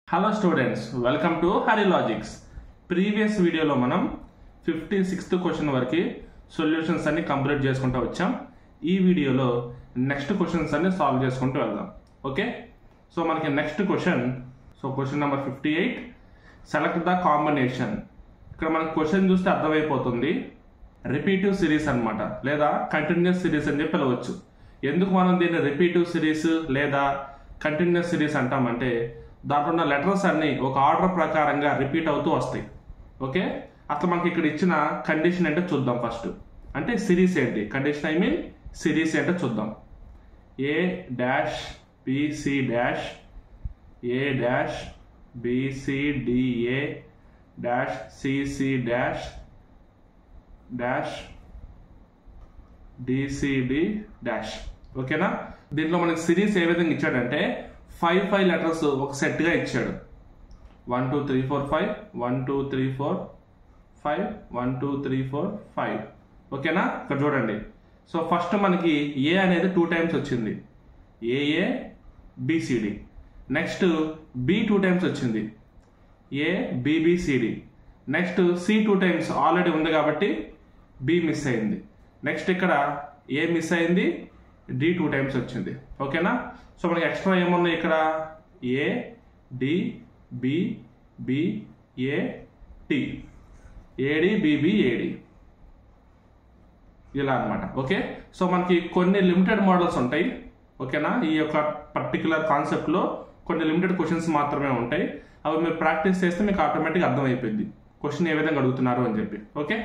Hello students, welcome to Hari Logics. Previous video lo manam 56th question variki solutions anni complete cheskunta vacham. Ee video lo next questions anni solve cheskuntu veldam. Okay? So manaki next question, question number 58, select the combination. ఇక్కడ మనకి question చూస్తే అర్థమైపోతుంది, రిపీటివ్ series అన్నమాట లేదా continuous series అని చెప్పి పిలవచ్చు. ఎందుకు మనం దీన్ని రిపీటివ్ సిరీస్ లేదా కంటిన్యూస్ సిరీస్ అంటామంటే దాంట్లో ఉన్న లెటర్స్ అన్ని ఒక ఆర్డర్ ప్రకారంగా రిపీట్ అవుతూ వస్తాయి. ఓకే, అసలు మనకి ఇక్కడ ఇచ్చిన కండిషన్ ఏంటో చూద్దాం. ఫస్ట్ అంటే సిరీస్ ఏంటి, కండిషన్ ఐ మీన్ సిరీస్ ఏంటో చూద్దాం. A dash BC dash A dash BCDA dash CC dash dash DCD dash. ఓకేనా, దీంట్లో మనకి సిరీస్ ఏ విధంగా ఇచ్చాడంటే 5 లెటర్స్ ఒక సెట్ గా ఇచ్చాడు. 1 2 3 4 5 1 2 3 4 5 1 2 3 4 5. ఓకేనా, ఇక్కడ చూడండి. సో ఫస్ట్ మనకి ఏ అనేది 2 టైమ్స్ వచ్చింది, ఏఏ బిసిడి. నెక్స్ట్ బి 2 టైమ్స్ వచ్చింది, A BBCD. Next C 2 times already ఉంది కాబట్టి బి మిస్ అయింది. నెక్స్ట్ ఇక్కడ ఏ మిస్ అయింది, డి 2 టైమ్స్ వచ్చింది. ఓకేనా, సో మనకి ఎక్స్ట్రా ఏమున్నాయి ఇక్కడ, A D B B A T, AD BB AD, ఇలా అనమాట. ఓకే, సో మనకి కొన్ని లిమిటెడ్ మోడల్స్ ఉంటాయి. ఓకేనా, ఈ యొక్క పర్టికులర్ కాన్సెప్ట్లో కొన్ని లిమిటెడ్ క్వశ్చన్స్ మాత్రమే ఉంటాయి. అవి మీరు ప్రాక్టీస్ చేస్తే మీకు ఆటోమేటిక్గా అర్థమైపోయింది క్వశ్చన్ ఏ విధంగా అడుగుతున్నారు అని చెప్పి. Okay,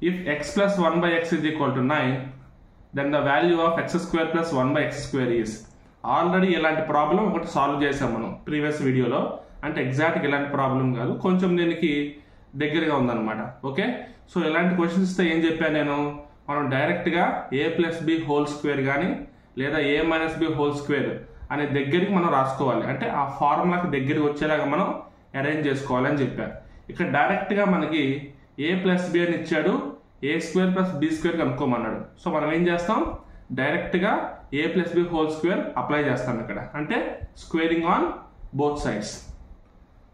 if X plus 1/x is equal to 9, then the value of x square plus 1/x square is. Already ఇలాంటి ప్రాబ్లం ఒకటి సాల్వ్ చేసాం మనం ప్రీవియస్ వీడియోలో. అంటే ఎగ్జాక్ట్గా ఇలాంటి ప్రాబ్లం కాదు, కొంచెం దీనికి దగ్గరగా ఉందన్నమాట. ఓకే, సో ఇలాంటి క్వశ్చన్స్ ఇస్తే ఏం చెప్పాను నేను, మనం డైరెక్ట్గా a plus B whole square కానీ లేదా a minus B whole square అనే దగ్గరికి మనం రాసుకోవాలి. అంటే ఆ ఫార్ములాకి దగ్గరికి వచ్చేలాగా మనం అరేంజ్ చేసుకోవాలని చెప్పాను. ఇక్కడ డైరెక్ట్గా మనకి a ప్లస్ బి అని ఇచ్చాడు, A square plus B square కనుక్కోమన్నాడు. సో మనం ఏం చేస్తాం, డైరెక్ట్గా A plus B whole square apply చేస్తాం ఇక్కడ, అంటే squaring on both sides.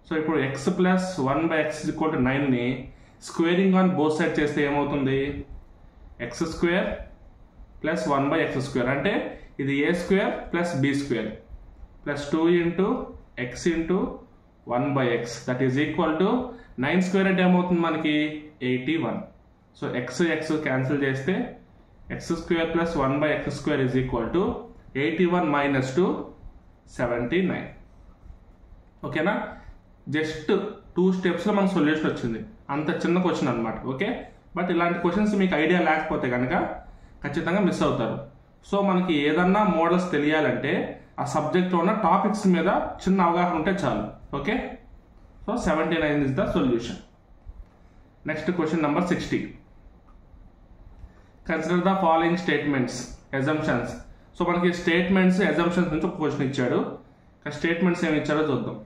So ఇప్పుడు ఎక్స్ ప్లస్ 1/x = 9ని స్క్వేరింగ్ ఆన్ బోత్ సైడ్ చేస్తే ఏమవుతుంది, X square plus 1/x square, అంటే ఇది A square plus B square plus 2 into X into 1/x that is equal to 9 square అంటే ఏమవుతుంది మనకి 81. So X X cancel చేస్తే X square plus 1/x square is equal to 81 minus 2 79. ఓకేనా, just 2 స్టెప్స్లో మనకు solution వచ్చింది. అంత చిన్న క్వశ్చన్ అనమాట. ఓకే, బట్ ఇలాంటి క్వశ్చన్స్ మీకు ఐడియా లేకపోతే కనుక ఖచ్చితంగా మిస్ అవుతారు. సో మనకి ఏదన్నా మోడల్స్ తెలియాలంటే ఆ సబ్జెక్ట్లో ఉన్న టాపిక్స్ మీద చిన్న అవగాహన ఉంటే చాలు. Okay, so 79 is the solution. Next question number 60. Consider the following statements assumptions. So మనకి స్టేట్మెంట్స్ అజంప్షన్స్ నుంచి ఒక క్వశ్చన్ ఇచ్చాడు. స్టేట్మెంట్స్ ఏమి ఇచ్చాడో చూద్దాం.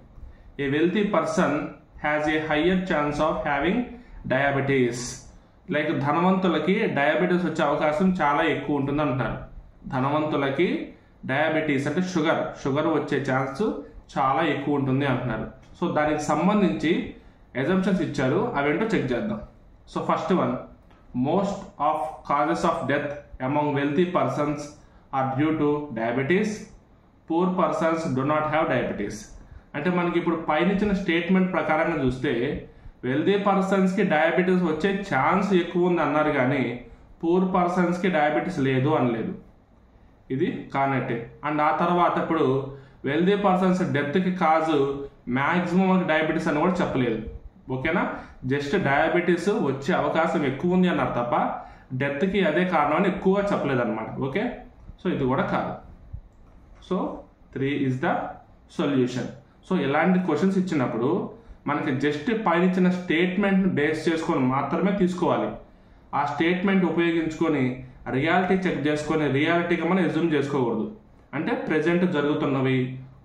A wealthy person has a higher chance of having diabetes. Like ధనవంతులకి డయాబెటీస్ వచ్చే అవకాశం చాలా ఎక్కువ ఉంటుంది అంటున్నారు. ధనవంతులకి డయాబెటీస్ అంటే షుగర్ వచ్చే ఛాన్స్ చాలా ఎక్కువ ఉంటుంది అంటున్నారు. సో దానికి సంబంధించి అజంప్షన్స్ ఇచ్చారు, అవేంటో చెక్ చేద్దాం. So first one, most of causes of death among wealthy persons are due to diabetes, poor persons do not have diabetes. అంటే మనకి ఇప్పుడు పైన ఇచ్చిన స్టేట్మెంట్ ప్రకారంగా చూస్తే వెల్తీ పర్సన్స్కి డయాబెటీస్ వచ్చే ఛాన్స్ ఎక్కువ ఉంది అన్నారు, కానీ పూర్ పర్సన్స్కి డయాబెటీస్ లేదు అనలేదు. ఇది కానట్టే. అండ్ ఆ తర్వాత ఇప్పుడు వెల్తీ పర్సన్స్ డెత్కి కాజు మ్యాక్సిమం డయాబెటీస్ అని కూడా చెప్పలేదు. ఓకేనా, జస్ట్ డయాబెటీస్ వచ్చే అవకాశం ఎక్కువ ఉంది అన్నారు తప్ప డెత్కి అదే కారణం అని ఎక్కువగా చెప్పలేదు అనమాట. ఓకే, సో ఇది కూడా కాదు. So 3 is the solution. So ఇలాంటి క్వశ్చన్స్ ఇచ్చినప్పుడు మనకి జస్ట్ పైన ఇచ్చిన స్టేట్మెంట్ బేస్ చేసుకొని మాత్రమే తీసుకోవాలి. ఆ స్టేట్మెంట్ ఉపయోగించుకొని రియాలిటీ చెక్ చేసుకొని రియాలిటీగా మనం ఎజ్యూమ్ చేసుకోకూడదు. అంటే ప్రెజెంట్ జరుగుతున్నవి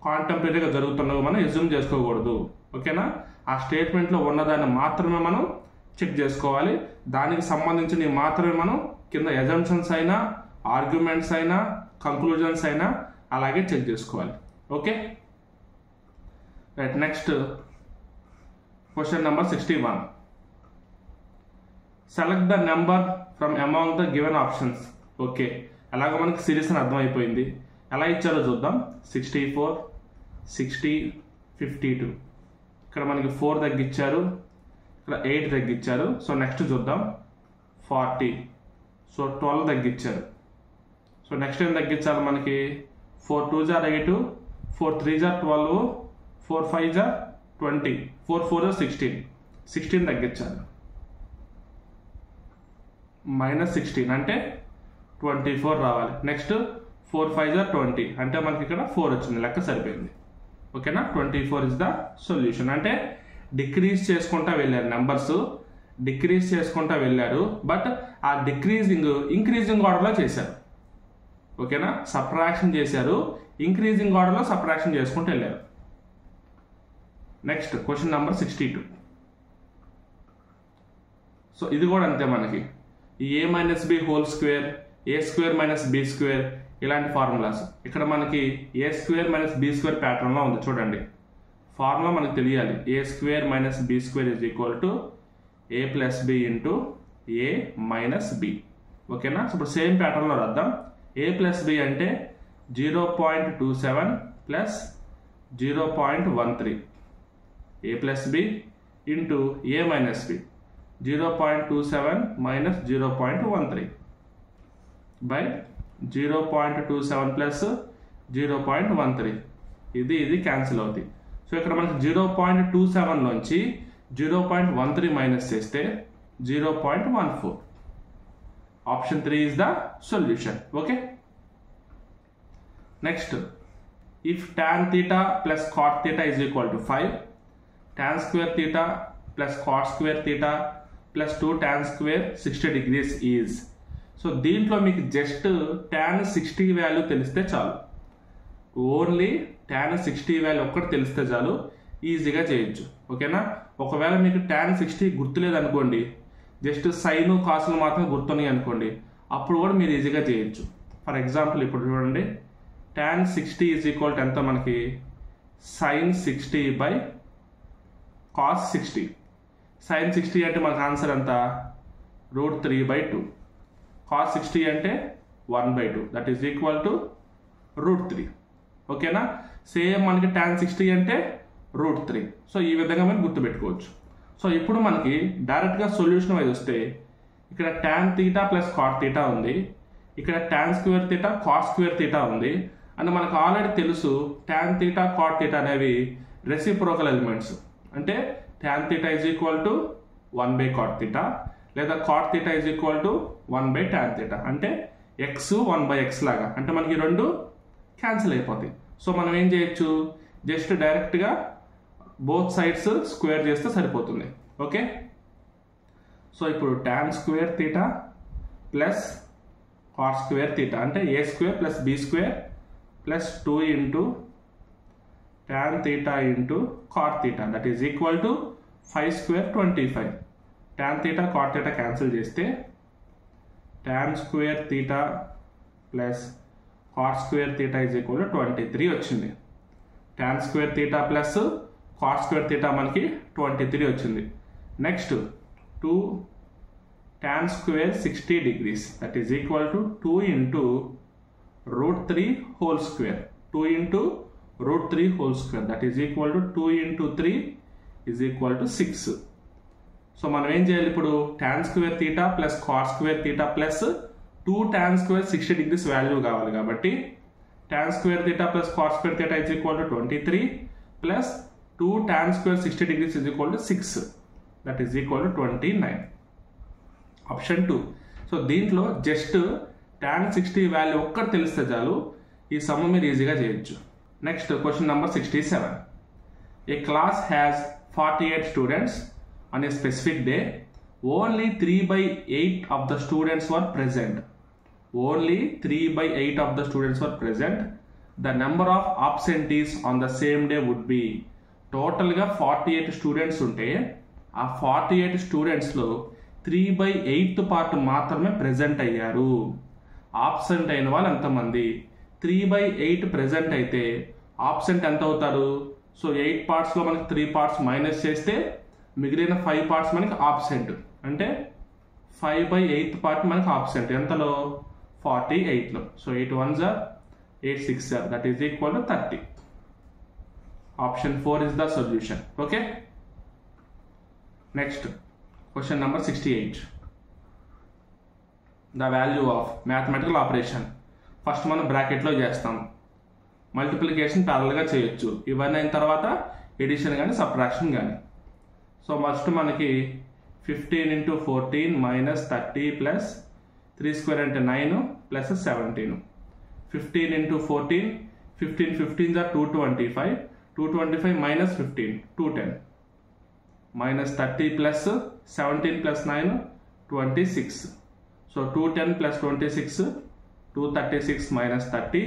కాంటెంపరీగా జరుగుతున్నవి మనం ఎజ్యూమ్ చేసుకోకూడదు. ఓకేనా, ఆ స్టేట్మెంట్లో ఉన్నదాన్ని మాత్రమే మనం చెక్ చేసుకోవాలి. దానికి సంబంధించినవి మాత్రమే మనం కింద అజంప్షన్స్ అయినా ఆర్గ్యుమెంట్స్ అయినా కంక్లూజన్స్ అయినా అలాగే చెక్ చేసుకోవాలి. Okay, right. Next question number 61. Select the number from among the given options. Okay, అలాగ మనకి సిరీస్ అని అర్థమైపోయింది. ఎలా ఇచ్చారో చూద్దాం. 64, 60, 52. ఇక్కడ మనకి 4 తగ్గించారు, ఇక్కడ 8 తగ్గించారు. సో నెక్స్ట్ చూద్దాం. 40. సో 12 తగ్గించారు. సో నెక్స్ట్ ఏం తగ్గించాలి మనకి? 4 2s are 8, 4 3s are 12, 4 5s are 20, 4 4s are 16. 16 తగ్గించాలి. -16 అంటే 24 రావాలి. నెక్స్ట్ 4 5s are 20 అంటే మనకి ఇక్కడ 4 వచ్చింది. లెక్క సరిపోయింది. ఓకేనా? 24 ఇస్ ద సొల్యూషన్. అంటే డిక్రీజ్ చేసుకుంటా వెళ్ళారు, నెంబర్స్ డిక్రీజ్ చేసుకుంటా వెళ్ళారు. బట్ ఆ డిక్రీజింగ్ ఇంక్రీజింగ్ ఆర్డర్లో చేశారు. ఓకేనా? సబ్ట్రాక్షన్ చేశారు, ఇంక్రీజింగ్ ఆర్డర్లో సబ్ట్రాక్షన్ చేసుకుంటూ వెళ్ళారు. Next question number 62. సో ఇది కూడా అంతే మనకి. a - b whole square, a² - b² ఇలాంటి ఫార్ములాస్. ఇక్కడ మనకి a² - b² ప్యాటర్న్లో ఉంది. చూడండి, ఫార్ములా మనకు తెలియాలి. a² - b² is equal to a + b into a - b. ఓకేనా? ఇప్పుడు సేమ్ ప్యాటర్న్లో రాద్దాం. a + b అంటే 0.27 plus 0.13. a + b into a - b 0.27 minus 0.13 by 0.27 plus 0.13. ఇది క్యాన్సిల్ అవుతుంది. సో ఇక్కడ మనకి 0.27 నుంచి 0.13 మైనస్ చేస్తే 0.14. Option 3 is the solution. Okay. Next, if tan theta plus cot theta is equal to 5, tan square theta plus cot square theta plus 2 tan square 60 degrees is. So దీంట్లో మీకు just tan 60 value తెలిస్తే చాలు. Only tan 60 value ఒక్కటి తెలిస్తే చాలు, ఈజీగా చేయొచ్చు. ఓకేనా? ఒకవేళ మీకు tan 60 గుర్తులేదు అనుకోండి, జస్ట్ సైన్ కాసులు మాత్రం గుర్తున్నాయి అనుకోండి, అప్పుడు కూడా మీరు ఈజీగా చేయొచ్చు. ఫర్ ఎగ్జాంపుల్ ఇప్పుడు చూడండి, tan 60 ఈజ్ ఈక్వల్ టు ఎంత మనకి? sin 60 by cos 60. sin 60 అంటే మనకు ఆన్సర్ ఎంత? √3/2. cos 60 అంటే 1/2, దట్ ఈజ్ ఈక్వల్ టు √3. ఓకేనా? సేమ్ మనకి tan 60 అంటే √3. సో ఈ విధంగా మనం గుర్తుపెట్టుకోవచ్చు. సో ఇప్పుడు మనకి డైరెక్ట్గా సొల్యూషన్ వైజ్ వస్తే ఇక్కడ tan θ ప్లస్ cot θ ఉంది, ఇక్కడ tan స్క్వేర్ θ cos స్క్వేర్ θ ఉంది. అండ్ మనకు ఆల్రెడీ తెలుసు tan θ cot θ అనేవి రెసిప్రోకల్ ఎలిమెంట్స్. అంటే tan θ is equal to 1/cot θ లేదా cot θ is equal to 1/tan θ. అంటే x 1/x లాగా. అంటే మనకి రెండు క్యాన్సిల్ అయిపోతాయి. సో మనం ఏం చేయొచ్చు? జస్ట్ డైరెక్ట్గా బోత్ సైడ్స్ స్క్వేర్ చేస్తే సరిపోతుంది. ఓకే. సో ఇప్పుడు tan square θ plus cot square θ అంటే a² plus b² plus 2 into tan θ into cot θ that is equal to 5² 25. tan θ cot θ cancel చేస్తే tan square θ plus cot square θ is equal to 23 వచ్చింది. tan square θ plus cot square θ మనకి 23 వచ్చింది. Next 2 tan square 60 degrees that is equal to 2 into √3 whole square. 2 into √3 whole square that is equal to 2 into 3 is equal to 6. So మనం ఏం చేయాలి ఇప్పుడు? tan square θ plus cot square θ plus 2 tan square 60 degrees value కావాలి కాబట్టి tan square θ plus cot square θ is equal to 23 plus 2 tan square 60 degrees is equal to 6 that is equal to 29. Option 2. So దీంట్లో just tan 60 value ఒక్కటి తెలిస్తే చాలు, ఈ sum మీరు ఈజీగా చేయొచ్చు. Next question number 67. A class has 48 students on a specific day. Only 3/8 of the students were present. Only 3/8 of the students were present. The number of absentees on the same day would be. టోటల్గా 48 students ఉంటే ఆ 48 స్టూడెంట్స్లో 3/8 part మాత్రమే present అయ్యారు. Absent అయిన వాళ్ళు ఎంతమంది? 3/8 present అయితే ఆబ్సెంట్ ఎంత అవుతారు? సో 8 పార్ట్స్లో మనకి 3 పార్ట్స్ మైనస్ చేస్తే మిగిలిన 5 పార్ట్స్ మనకి ఆబ్సెంట్. అంటే 5/8 పార్ట్ మనకి ఆబ్సెంట్ ఎంతలో 48లో. So 8 1s are 8 6s are that is equal to 30. Option 4 is the solution. Okay. Next question number 68. The value of mathematical operation. First మనం బ్రాకెట్లో చేస్తాం, మల్టిప్లికేషన్ ప్యారల్గా చేయొచ్చు. ఇవన్నీ అయిన తర్వాత ఎడిషన్ కానీ సబ్ట్రాక్షన్ కానీ. సో ఫస్ట్ మనకి 15 into 14 minus 30 plus 3 square అంటే 9 plus 17. 15 into 14, 15 15s are 225, 225 minus 15, 210. Minus 30 plus 17 plus 9, 26. So 210 plus 26, 236 minus 30,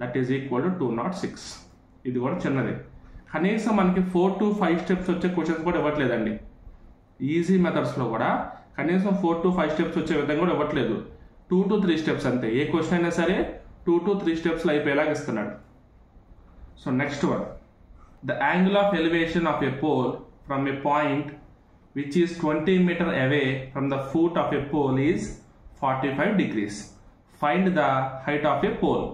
that is equal to 206. ఇది కూడా చిన్నది. కనీసం మనకి 4 to 5 స్టెప్స్ వచ్చే క్వశ్చన్స్ కూడా ఇవ్వట్లేదండి. ఈజీ మెథడ్స్లో కూడా కనీసం 4 to 5 స్టెప్స్ వచ్చే విధంగా కూడా ఇవ్వట్లేదు. 2 to 3 స్టెప్స్ అంతే. ఏ క్వశ్చన్ అయినా సరే 2 to 3 స్టెప్స్లో అయిపోయేలాగా ఇస్తున్నాడు. So next one, the angle of elevation of a pole from a point which is 20 meter away from the foot of a pole is 45 degrees. Find the height of a pole.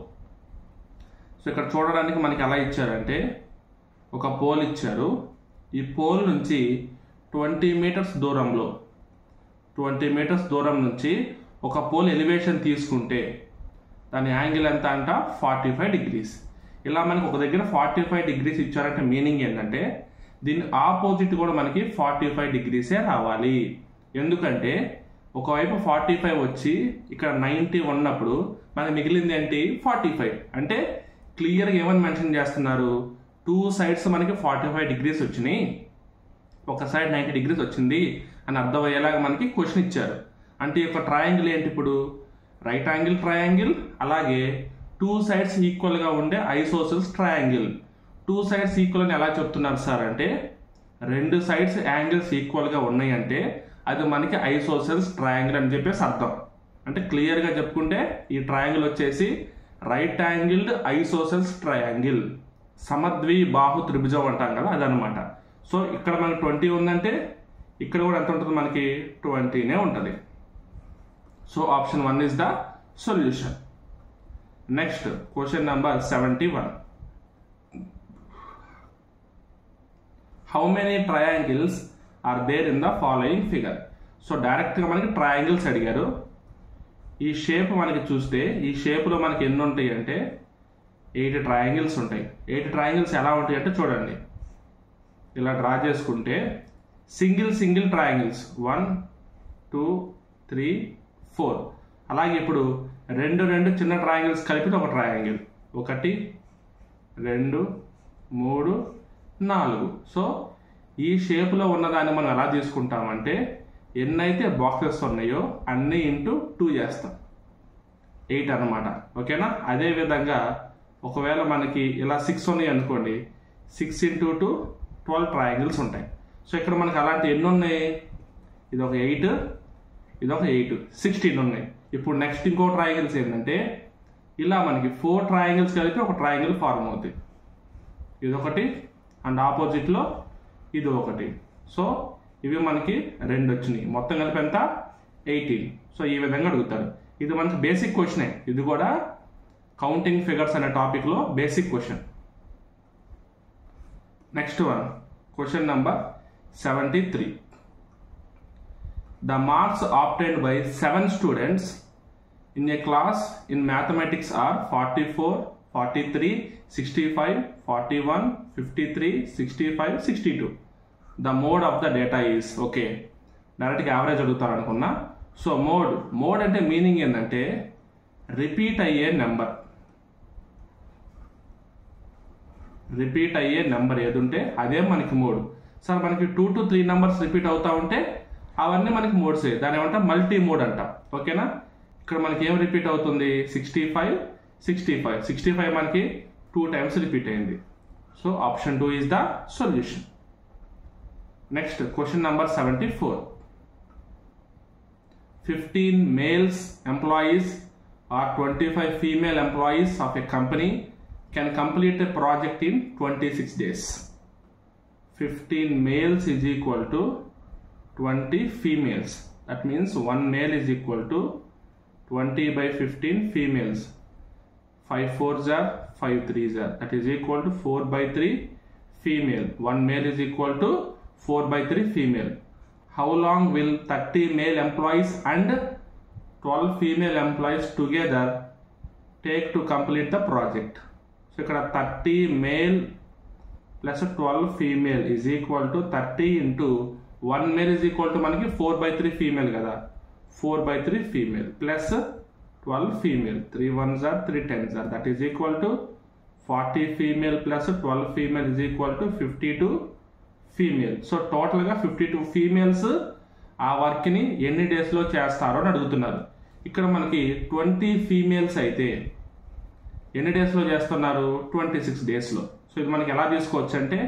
So ఇక్కడ చూడడానికి మనకి ఎలా ఇచ్చారంటే ఒక pole ఇచ్చారు. ఈ pole నుంచి 20 meters దూరంలో 20 meters దూరం నుంచి ఒక పోల్ ఎలివేషన్ తీసుకుంటే దాని యాంగిల్ ఎంత అంట 45 degrees. ఇలా మనకి ఒక దగ్గర 45 degrees ఇచ్చారంటే మీనింగ్ ఏంటంటే దీని ఆపోజిట్ కూడా మనకి 45 degrees రావాలి. ఎందుకంటే ఒకవైపు 45 వచ్చి ఇక్కడ 90 ఉన్నప్పుడు మనకి మిగిలింది ఏంటి 45. అంటే క్లియర్గా ఏమని మెన్షన్ చేస్తున్నారు, 2 sides మనకి 45 degrees వచ్చినాయి, ఒక సైడ్ 90 degrees వచ్చింది అని అర్థమయ్యేలాగా మనకి క్వశ్చన్ ఇచ్చారు. అంటే ఈ యొక్క ట్రయాంగిల్ ఏంటి, ఇప్పుడు రైట్ యాంగిల్ ట్రయాంగిల్, అలాగే 2 sides ఈక్వల్గా ఉండే ఐసోసెల్స్ ట్రయాంగిల్. 2 sides ఈక్వల్ అని ఎలా చెప్తున్నారు సార్ అంటే 2 sides యాంగిల్స్ ఈక్వల్గా ఉన్నాయి అంటే అది మనకి ఐసోసెల్స్ ట్రయాంగిల్ అని చెప్పేసి అర్థం. అంటే క్లియర్గా చెప్పుకుంటే ఈ ట్రయాంగిల్ వచ్చేసి రైట్ యాంగిల్డ్ ఐసోసెల్స్ ట్రయాంగిల్, సమద్వి బాహు త్రిభుజం అంటాం కదా అదనమాట. సో ఇక్కడ మనకి 20 ఉందంటే ఇక్కడ కూడా ఎంత ఉంటుంది మనకి 20నే ఉంటుంది. So option 1 is the solution. Next question number 71. How many triangles are there in the following figure. So డైరెక్ట్గా మనకి ట్రయాంగిల్స్ అడిగారు. ఈ షేప్ మనకి చూస్తే ఈ షేప్లో మనకి ఎన్ని ఉంటాయి అంటే 8 ట్రయాంగిల్స్ ఉంటాయి. 8 ట్రయాంగిల్స్ ఎలా ఉంటాయి అంటే చూడండి, ఇలా డ్రా చేసుకుంటే సింగిల్ ట్రయాంగిల్స్ 1 2 3 4. అలాగే ఇప్పుడు రెండు చిన్న ట్రయాంగిల్స్ కలిపి ఒక ట్రయాంగిల్ 1 2 3 4. సో ఈ షేప్లో ఉన్నదాన్ని మనం ఎలా తీసుకుంటామంటే ఎన్నైతే బాక్సెస్ ఉన్నాయో అన్నీ ఇంటూ 2 చేస్తాం, 8 అనమాట. ఓకేనా. అదేవిధంగా ఒకవేళ మనకి ఇలా 6 ఉన్నాయి అనుకోండి, 6 into 2 12 ట్రయాంగిల్స్ ఉంటాయి. సో ఇక్కడ మనకి అలాంటి ఎన్ని ఉన్నాయి, ఇదొక 8 ఇదొక 8 16 ఉన్నాయి. ఇప్పుడు నెక్స్ట్ ఇంకో ట్రయాంగిల్స్ ఏంటంటే ఇలా మనకి 4 ట్రయాంగిల్స్ కలిపి ఒక ట్రయాంగిల్ ఫార్మ్ అవుతాయి. ఇదొకటి అండ్ ఆపోజిట్లో ఇది ఒకటి. సో ఇవి మనకి 2 వచ్చినాయి, మొత్తం కలిపి ఎంత 18. సో ఈ విధంగా అడుగుతారు. ఇది మనకి బేసిక్ క్వశ్చనే, ఇది కూడా కౌంటింగ్ ఫిగర్స్ అనే టాపిక్లో basic question. Next one, question number 73. The marks obtained by 7 students in a class in mathematics are 44, 43, 65, 41, 53, 65, 62. The mode of the data is okay. డైరెక్ట్గా యావరేజ్ అడుగుతారు అనుకున్నా. సో మోడ్ అంటే మీనింగ్ ఏంటంటే రిపీట్ అయ్యే number. Repeat అయ్యే number ఏది ఉంటే అదే మనకి మోడ్. సార్ మనకి 2 to 3 నెంబర్స్ రిపీట్ అవుతా ఉంటే అవన్నీ మనకి మోడ్సే, దాని ఏమంటాం మల్టీ మోడ్ అంటాం. ఓకేనా. ఇక్కడ మనకి ఏం రిపీట్ అవుతుంది 65 65 65 మనకి 2 times రిపీట్ అయింది. So option 2 is the solution. Next question number 74. 15 males employees or 25 female employees of a company can complete a project in 26 days. 15 males is equal to 20 females. That means 1 male is equal to 20 by 15 females. 5 4s are 5 3s are. That is equal to 4 by 3 female. 1 male is equal to 4 by 3 female. How long will 30 male employees and 12 female employees together take to complete the project? So ఇక్కడ 30 male plus 12 female is equal to 30 into 1 male is equal to మనకి 4 by 3 female కదా, 4 by 3 female plus 12 female. 3 1s are 3 10s are. That is equal to 40 female plus 12 female is equal to 52 female. So టోటల్గా 52 females ఆ వర్క్ని ఎన్ని డేస్లో చేస్తారో అని అడుగుతున్నారు. ఇక్కడ మనకి 20 ఫీమేల్స్ అయితే ఎన్ని డేస్లో చేస్తున్నారు? 26 డేస్లో. సో ఇది మనకి ఎలా తీసుకోవచ్చు అంటే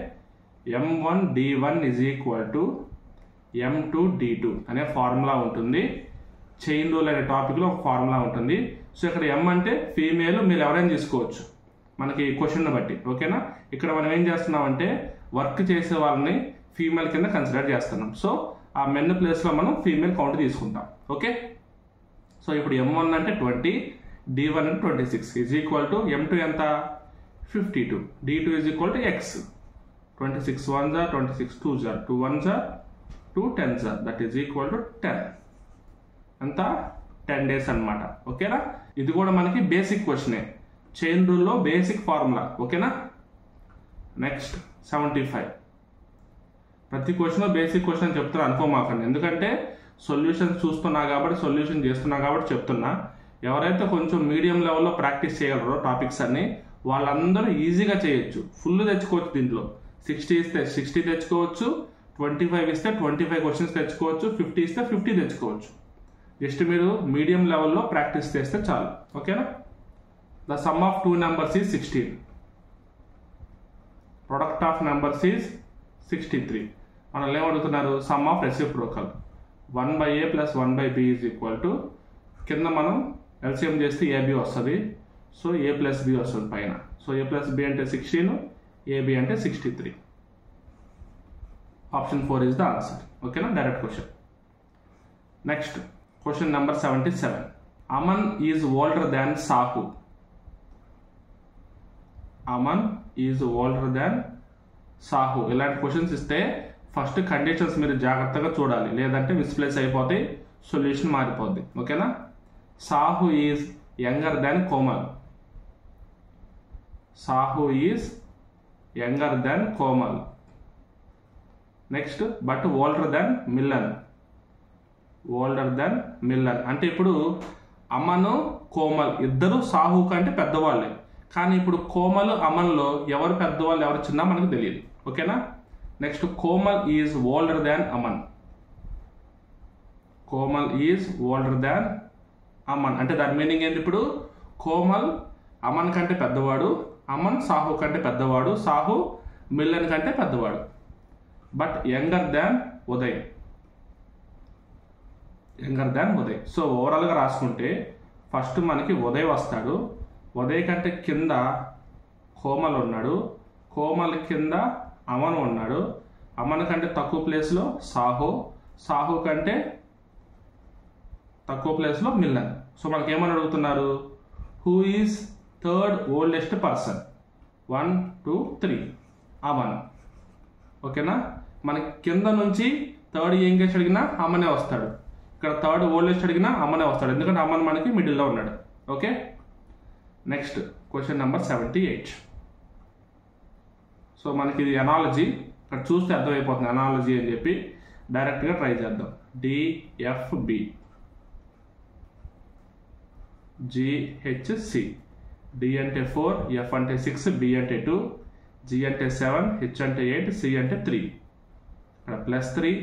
M1D1 is equal to M2D2 అనే ఫార్ములా ఉంటుంది. చైన్ రూల్ అనే టాపిక్లో ఒక ఫార్ములా ఉంటుంది. సో ఇక్కడ M అంటే ఫీమేల్, మీరు ఎవరైనా తీసుకోవచ్చు మనకి క్వశ్చన్ బట్టి. ఓకేనా? ఇక్కడ మనం ఏం చేస్తున్నాం అంటే వర్క్ చేసే వాళ్ళని ఫీమేల్ కింద కన్సిడర్ చేస్తున్నాం. సో ఆ మెన్ ప్లేస్లో మనం ఫీమేల్ కౌంట్ తీసుకుంటాం. ఓకే, సో ఇప్పుడు M1 అంటే 20, D1 అంటే 26 ఈజ్ ఈక్వల్ టు M2 ఎంత? 52, D2 is equal to X. 26 1s are 26 2s are 2 1s are 2 10s are. That is equal to 10. అంతా 10 డేస్ అనమాట. ఓకేనా? ఇది కూడా మనకి బేసిక్ క్వశ్చనే, చైన్ రూల్లో బేసిక్ ఫార్ములా. ఓకేనా? నెక్స్ట్ 75. ప్రతి క్వశ్చన్ బేసిక్ క్వశ్చన్ చెప్తున్నా అనుకోమాకండి, ఎందుకంటే సొల్యూషన్స్ చూస్తున్నా కాబట్టి, సొల్యూషన్ చేస్తున్నా కాబట్టి చెప్తున్నా. ఎవరైతే కొంచెం మీడియం లెవెల్లో ప్రాక్టీస్ చేయగలరో టాపిక్స్ అన్ని, వాళ్ళందరూ ఈజీగా చేయొచ్చు. ఫుల్ తెచ్చుకోవచ్చు. దీంట్లో 60 ఇస్తే 60 తెచ్చుకోవచ్చు, 25 ఇస్తే 25 క్వశ్చన్స్ తెచ్చుకోవచ్చు, 50 ఇస్తే 50 తెచ్చుకోవచ్చు. జస్ట్ మీరు మీడియం లెవెల్లో ప్రాక్టీస్ చేస్తే చాలు. ఓకేనా? The sum of 2 numbers is 16. Product of numbers is 63. మనల్ని ఏమడుగుతున్నారు? Sum of reciprocal 1/a + 1/b is equal to, కింద మనం ఎల్సిఎం చేస్తే AB వస్తుంది. సో a + b వస్తుంది పైన. సో a + b అంటే 16, AB అంటే 63. Option 4 is the answer. ఓకేనా? Direct question. Next question number 77. Aman is older than Sahu. Aman is older than Sahu. ఇలాంటి క్వశ్చన్స్ ఇస్తే ఫస్ట్ కండిషన్స్ మీరు జాగ్రత్తగా చూడాలి, లేదంటే మిస్ప్లేస్ అయిపోతే సొల్యూషన్ మారిపోద్ది. ఓకేనా? Sahu is younger than Komal. Sahu is younger than Komal. Next but older than Millan. Older than Millan అంటే ఇప్పుడు అమను కోమల్ ఇద్దరు సాహు కంటే పెద్దవాళ్ళే, కానీ ఇప్పుడు కోమల్ అమన్లో ఎవరు పెద్దవాళ్ళు ఎవరు చిన్న మనకు తెలియదు. ఓకేనా? Next Komal is older than Aman. Komal is older దాన్ అమన్ అంటే దాని మీనింగ్ ఏంటి? ఇప్పుడు కోమల్ అమన్ కంటే పెద్దవాడు, అమన్ సాహు కంటే పెద్దవాడు, సాహు మిల్లన్ కంటే పెద్దవాడు. But younger than Uday. Younger than Uday. So ఓవరాల్గా రాసుకుంటే ఫస్ట్ మనకి ఉదయ్ వస్తాడు. ఉదయ్ కంటే కింద కోమల్ ఉన్నాడు, కోమల్ కింద అమన్ ఉన్నాడు, అమన్ కంటే తక్కువ ప్లేస్లో సాహు, సాహు కంటే తక్కువ ప్లేస్లో మిల్లన్. సో మనకి ఏమని అడుగుతున్నారు? Who is third oldest person? 1 2 3 Aman. ఓకేనా? మనకి కింద నుంచి థర్డ్ యంగెస్ట్ అడిగినా అమ్మనే వస్తాడు, ఇక్కడ థర్డ్ ఓల్డెస్ట్ అడిగినా అమ్మనే వస్తాడు, ఎందుకంటే అమ్మన్ మనకి మిడిల్లో ఉన్నాడు. Okay, next question number 78. So మనకి ఇది అనాలజీ, ఇక్కడ చూస్తే అర్థమైపోతుంది అనాలజీ అని చెప్పి. డైరెక్ట్గా ట్రై చేద్దాం. DFB GHC. D అంటే 4, F అంటే 6, B అంటే 2, G అంటే 7, H అంటే 8, C అంటే 3. ఇక్కడ +3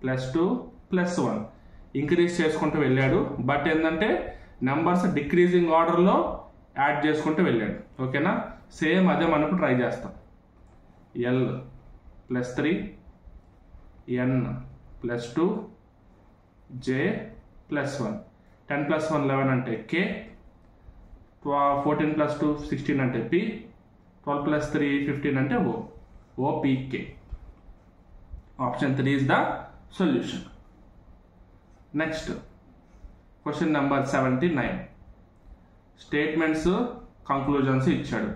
+2 +1 ఇంక్రీజ్ చేసుకుంటూ వెళ్ళాడు. బట్ ఏంటంటే నెంబర్స్ డిక్రీజింగ్ ఆర్డర్లో యాడ్ చేసుకుంటూ వెళ్ళాడు. ఓకేనా? సేమ్ అదే మనకు ట్రై చేస్తాం. L +3, N +2, J +1. 10 + 1 11 అంటే K, 14 + 2 16 అంటే P, 12 + 3 15 అంటే O. OPK. Option 3 is the solution. Next, question number 79. Statements, conclusions ఇచ్చాడు.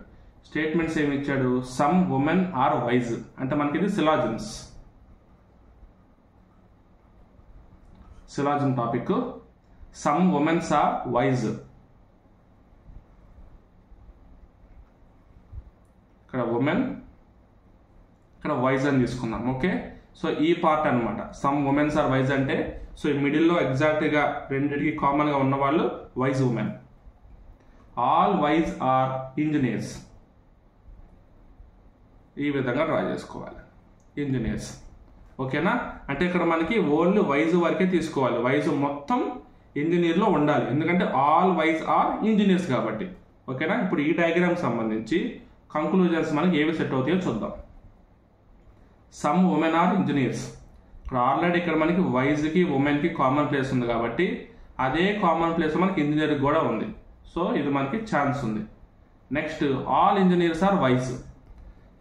స్టేట్మెంట్స్ ఏమి ఇచ్చాడు? సమ్ ఉమెన్ ఆర్ వైజ్ అంటే మనకి ఇది syllogisms. Syllogism topic. Some womens are wise. ఇక్కడ ఉమెన్, ఇక్కడ వైజ్ అని తీసుకుందాం. ఓకే, సో ఈ పార్ట్ అనమాట. సమ్ ఉమెన్స్ ఆర్ వైజ్ అంటే సో ఈ మిడిల్లో ఎగ్జాక్ట్గా రెండింటికి కామన్గా ఉన్న వాళ్ళు wise women. All wise are engineers. ఈ విధంగా డ్రా చేసుకోవాలి. ఇంజనీర్స్. ఓకేనా? అంటే ఇక్కడ మనకి ఓన్లీ వైజ్ వరకే తీసుకోవాలి. వైజ్ మొత్తం ఇంజనీర్లో ఉండాలి, ఎందుకంటే ఆల్ వైజ్ ఆర్ ఇంజనీర్స్ కాబట్టి. ఓకేనా? ఇప్పుడు ఈ డయాగ్రామ్ సంబంధించి కంక్లూజన్స్ మనకి ఏవి సెట్ అవుతాయో చూద్దాం. Some women are engineers. ఇక్కడ ఆల్రెడీ ఇక్కడ మనకి వైజ్కి ఉమెన్కి కామన్ ప్లేస్ ఉంది కాబట్టి అదే కామన్ ప్లేస్ మనకి ఇంజనీర్కి కూడా ఉంది. సో ఇది మనకి ఛాన్స్ ఉంది. Next, all engineers are wise.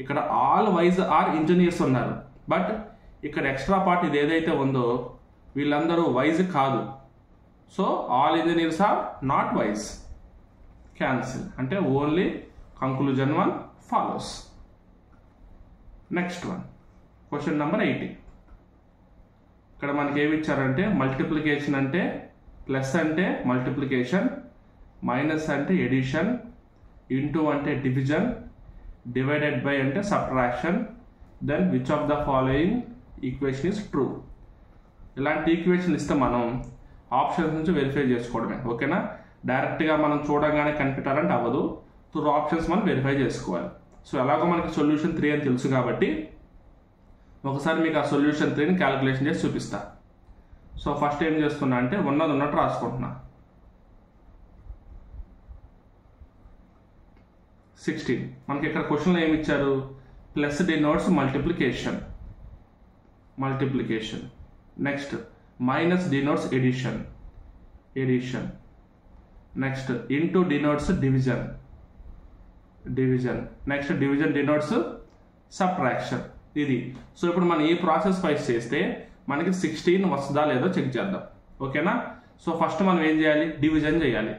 ఇక్కడ ఆల్ వైజ్ ఆర్ ఇంజనీర్స్ ఉన్నారు, బట్ ఇక్కడ ఎక్స్ట్రా పార్ట్ ఇది ఏదైతే ఉందో వీళ్ళందరూ వైజ్ కాదు. So all engineers are not wise. Cancel. అంటే only conclusion 1 follows. Next one, question number 80. ఇక్కడ మనకి ఏమి ఇచ్చారంటే మల్టిప్లికేషన్ అంటే ప్లస్ అంటే మల్టిప్లికేషన్, మైనస్ అంటే ఎడిషన్, ఇంటూ అంటే డివిజన్, డివైడెడ్ బై అంటే subtraction, then which of the following equation is true. ఇలాంటి ఈక్వేషన్ ఇస్తే మనం ఆప్షన్స్ నుంచి వెరిఫై చేసుకోవడమే. ఓకేనా? డైరెక్ట్గా మనం చూడగానే కనిపెట్టాలంటే అవ్వదు. త్రూ ఆప్షన్స్ మనం వెరిఫై చేసుకోవాలి. సో ఎలాగో మనకి సొల్యూషన్ 3 అని తెలుసు కాబట్టి ఒకసారి మీకు ఆ సొల్యూషన్ 3ని క్యాలిక్యులేషన్ చేసి చూపిస్తా. సో ఫస్ట్ ఏం చేస్తున్నా అంటే ఉన్నది ఉన్నట్టు రాసుకుంటున్నా. 16. మనకి ఇక్కడ క్వశ్చన్లో ఏమి ఇచ్చారు? Plus denotes multiplication. Multiplication. Next, minus denotes addition. Addition. Next, into denotes division. Division. Next, division denotes subtraction. ఇది. సో ఇప్పుడు మనం ఈ ప్రాసెస్ ఫైస్ చేస్తే మనకి 16 వస్తుందా లేదో చెక్ చేద్దాం. ఓకేనా? సో ఫస్ట్ మనం ఏం చేయాలి? డివిజన్ చేయాలి.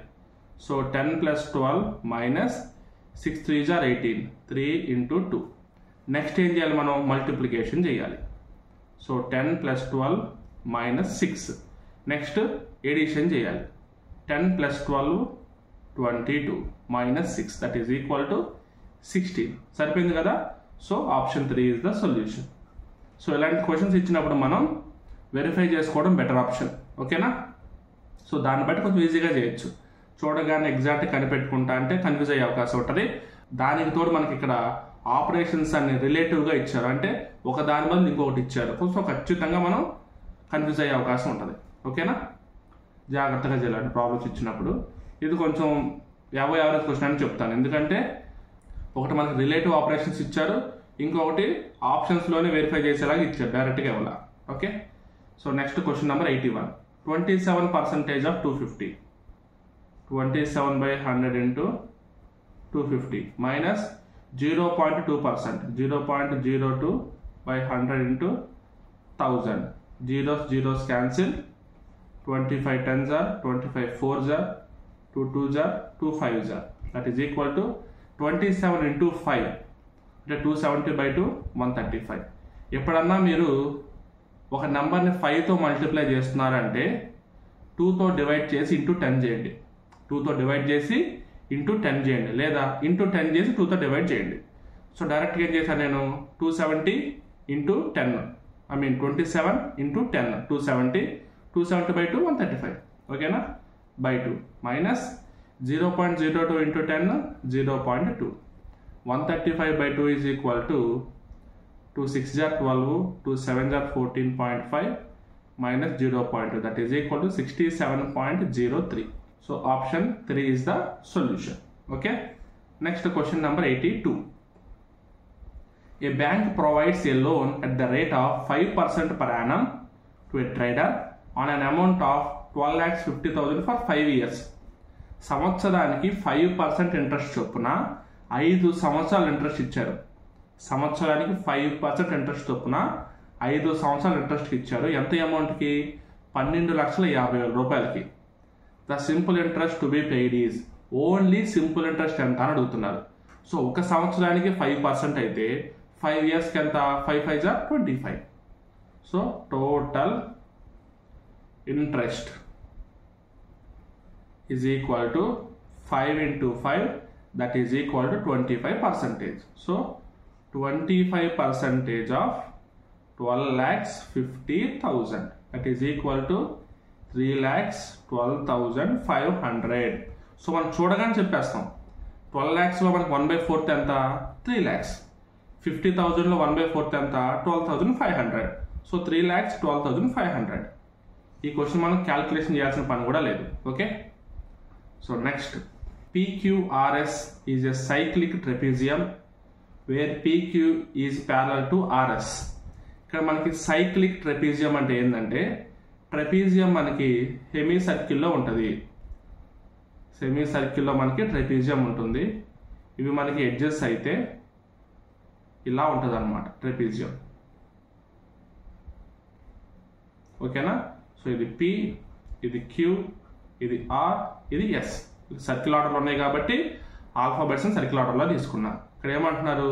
So 10 + 12 minus 6 3s are 18. 3 × 2. Next ఏం చేయాలి? మనం మల్టిప్లికేషన్ చేయాలి. So 10 + 12 minus 6. నెక్స్ట్ ఎడిషన్ చేయాలి. 10 + 12 22 minus 6 that is equal to 16. సరిపోయింది కదా? So option 3 is the solution. So ఇలాంటి క్వశ్చన్స్ ఇచ్చినప్పుడు మనం వెరిఫై చేసుకోవడం బెటర్ ఆప్షన్. ఓకేనా? సో దాన్ని బట్టి కొంచెం ఈజీగా చేయొచ్చు. చూడగానే ఎగ్జాక్ట్ కనిపెట్టుకుంటా అంటే కన్ఫ్యూజ్ అయ్యే అవకాశం ఉంటుంది. దానికి తోడు మనకి ఇక్కడ ఆపరేషన్స్ అన్ని రిలేటివ్గా ఇచ్చారు, అంటే ఒక దాని బదులు ఇంకొకటి ఇచ్చారు. సో ఖచ్చితంగా మనం కన్ఫ్యూజ్ అయ్యే అవకాశం ఉంటుంది. ఓకేనా? జాగ్రత్తగా చేయాలంటే ప్రాబ్లమ్స్ ఇచ్చినప్పుడు. ఇది కొంచెం యావరేజ్ క్వశ్చన్ అని చెప్తాను, ఎందుకంటే ఒకటి మనకి రిలేటివ్ ఆపరేషన్స్ ఇచ్చారు, ఇంకొకటి ఆప్షన్స్లోనే వెరిఫై చేసేలాగా ఇచ్చారు, డైరెక్ట్గా ఇవ్వాల. Okay. So next question number 81. 27% of 250. 27/100 into 250 minus 0.2%. 0.02/100 into 1000. Zeros cancel. 25 10s are 25 4s are 2 2s are 2 5s are. That is equal to 27 into 5. అంటే 270/2 135. ఎప్పుడన్నా మీరు ఒక నెంబర్ని 5తో మల్టిప్లై చేస్తున్నారంటే 2తో డివైడ్ చేసి ఇంటూ 10 చేయండి. 2తో డివైడ్ చేసి ఇంటూ 10 చేయండి, లేదా ఇంటూ 10 చేసి 2తో డివైడ్ చేయండి. సో డైరెక్ట్గా ఏం చేశాను నేను? 270 into 10, 27 into 10, 270. 270/2 135. ఓకేనా? By 2 minus 0.02 into 10 0.2. 135/2 is equal to 2 6s are 12, 2 7s are 14.5 minus 0.2, that is equal to 67.03. So option 3 is the solution. Okay. Next question number 82. A bank provides a loan at the rate of 5% per annum to a trader on an amount of 12,50,000 for 5 years. సంవత్సరానికి 5% interest చొప్పున 5 సంవత్సరాలు interest ఇచ్చారు. సంవత్సరానికి 5% interest చొప్పున 5 సంవత్సరాలు ఇంట్రెస్ట్కి ఇచ్చారు. ఎంత అమౌంట్కి? 12,50,000 రూపాయలకి. The simple interest to be paid is, only simple interest ఎంత అని అడుగుతున్నారు. సో 1 సంవత్సరానికి 5% అయితే 5 ఇయర్స్కి ఎంత? 5 5 జా 25. So total interest is equal to 5 into 5, that is equal to 25%. So 25% of 12,50,000, that is equal to 3,12,500. So మనం చూడగానే చెప్పేస్తాం. 12 lakhsలో మనకి 1/4 ఎంత? 3 lakhs. 50,000లో 1/4 ఎంత? 12,500. సో 3,12,500. ఈ క్వశ్చన్ మనం క్యాల్కులేషన్ చేయాల్సిన పని కూడా లేదు. Okay, so next, PQRS is a cyclic trapezium where PQ is parallel to RS. ఇక్కడ మనకి సైక్లిక్ ట్రెపీజియం అంటే ఏంటంటే, ట్రెపీజియం మనకి హెమీ సర్కిల్లో ఉంటుంది. సెమీ సర్కిల్లో మనకి ట్రెపీజియం ఉంటుంది. ఇవి మనకి ఎడ్జెస్ అయితే ఇలా ఉంటుంది అన్నమాట ట్రెపీజియం. ఓకేనా? సో ఇది P, ఇది Q, ఇది R, ఇది S. సర్కిల్ ఆర్డర్లో ఉన్నాయి కాబట్టి ఆల్ఫాబెట్స్ సర్కిల్ ఆర్డర్లో తీసుకున్నా. ఇక్కడ ఏమంటున్నారు?